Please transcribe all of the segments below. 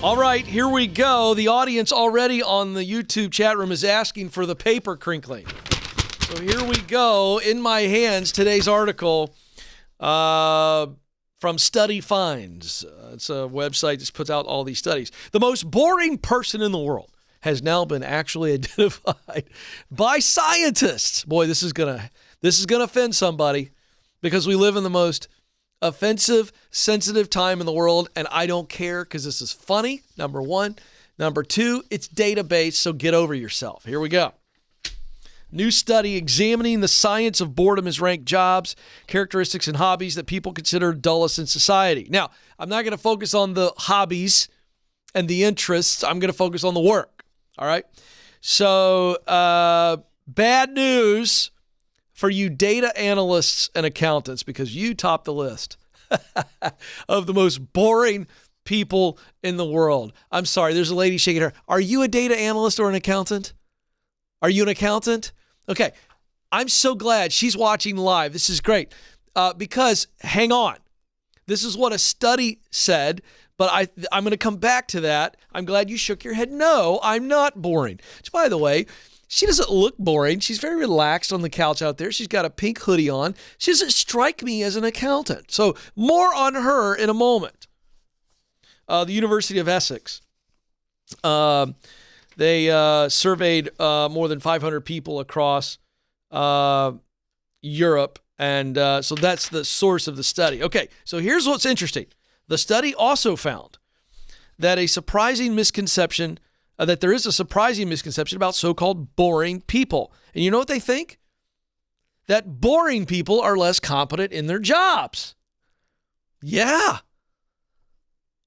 All right, here we go. The audience already on the YouTube chat room is asking for the paper crinkling. So here we go. In my hands, today's article from Study Finds. It's a website that puts out all these studies. The most boring person in the world has now been actually identified by scientists. Boy, this is gonna offend somebody because we live in the most offensive, sensitive time in the world, and I don't care because this is funny, number one. Number two, it's data-based, so get over yourself. Here we go. New study examining the science of boredom has ranked jobs, characteristics, and hobbies that people consider dullest in society. Now, I'm not going to focus on the hobbies and the interests. I'm going to focus on the work, all right? So, bad news for you data analysts and accountants, because you top the list of the most boring people in the world. I'm sorry, there's a lady shaking her. Are you a data analyst or an accountant? Are you an accountant? Okay, I'm so glad she's watching live. This is great because, hang on, this is what a study said, but I'm going to come back to that. I'm glad you shook your head. No, I'm not boring. Which, by the way, she doesn't look boring. She's very relaxed on the couch out there. She's got a pink hoodie on. She doesn't strike me as an accountant. So more on her in a moment. The University of Essex. They surveyed more than 500 people across Europe. And so that's the source of the study. Okay, so here's what's interesting. The study also found that there is a surprising misconception about so-called boring people. And you know what they think? That boring people are less competent in their jobs. Yeah.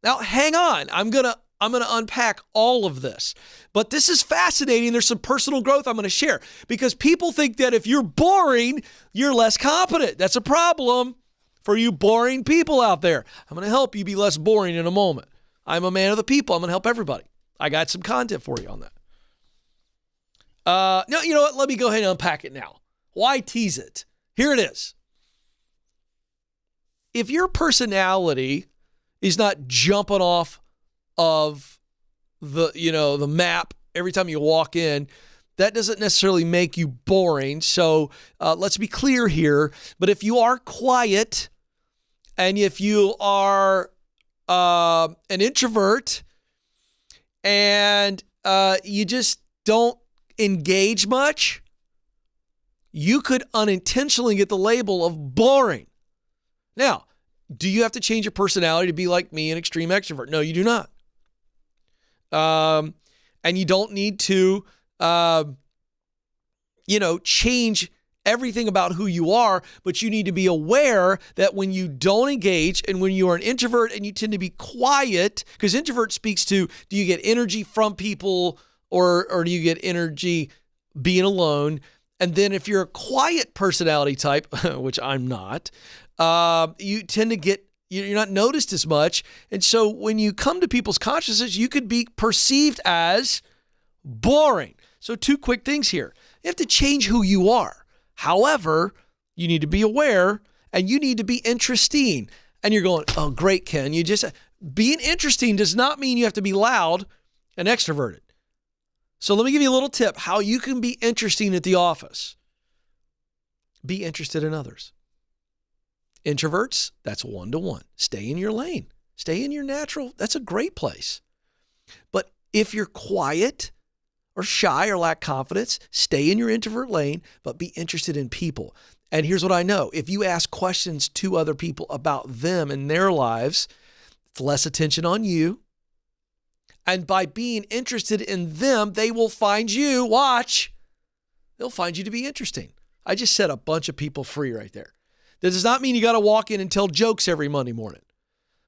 Now, hang on. I'm gonna unpack all of this. But this is fascinating. There's some personal growth I'm going to share because people think that if you're boring, you're less competent. That's a problem for you boring people out there. I'm going to help you be less boring in a moment. I'm a man of the people. I'm going to help everybody. I got some content for you on that. No, you know what? Let me go ahead and unpack it now. Why tease it? Here it is. If your personality is not jumping off of the map every time you walk in, that doesn't necessarily make you boring. So let's be clear here. But if you are quiet and if you are an introvert and you just don't engage much, you could unintentionally get the label of boring. Now, do you have to change your personality to be like me, an extreme extrovert? No, you do not. And you don't need to, change everything about who you are, but you need to be aware that when you don't engage and when you are an introvert and you tend to be quiet, because introvert speaks to, do you get energy from people or do you get energy being alone? And then if you're a quiet personality type, which I'm not, you tend to get, you're not noticed as much. And so when you come to people's consciousness, you could be perceived as boring. So two quick things here. You have to change who you are. However, you need to be aware and you need to be interesting. And you're going, oh, great, Ken. Being interesting does not mean you have to be loud and extroverted. So let me give you a little tip how you can be interesting at the office. Be interested in others. Introverts, that's one-to-one. Stay in your lane. Stay in your natural. That's a great place. But if you're quiet or shy or lack confidence, stay in your introvert lane, but be interested in people. And here's what I know. If you ask questions to other people about them and their lives, it's less attention on you. And by being interested in them, they will find you. Watch. They'll find you to be interesting. I just set a bunch of people free right there. That does not mean you got to walk in and tell jokes every Monday morning.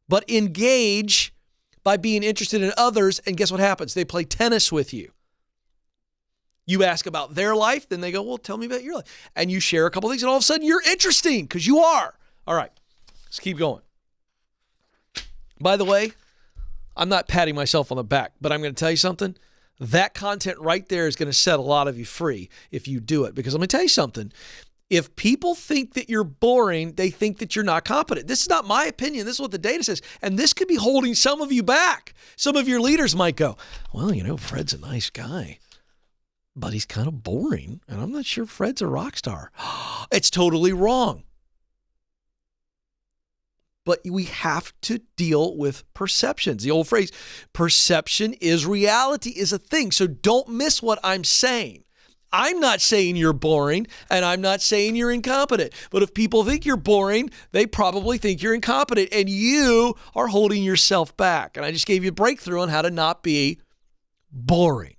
But engage by being interested in others, and guess what happens? They play tennis with you. You ask about their life, then they go, well, tell me about your life. And you share a couple things, and all of a sudden you're interesting because you are. All right, let's keep going. By the way, I'm not patting myself on the back, but I'm going to tell you something. That content right there is going to set a lot of you free if you do it. Because let me tell you something. If people think that you're boring, they think that you're not competent. This is not my opinion. This is what the data says. And this could be holding some of you back. Some of your leaders might go, well, Fred's a nice guy, but he's kind of boring. And I'm not sure Fred's a rock star. It's totally wrong. But we have to deal with perceptions. The old phrase, perception is reality, is a thing. So don't miss what I'm saying. I'm not saying you're boring, and I'm not saying you're incompetent. But if people think you're boring, they probably think you're incompetent, and you are holding yourself back. And I just gave you a breakthrough on how to not be boring.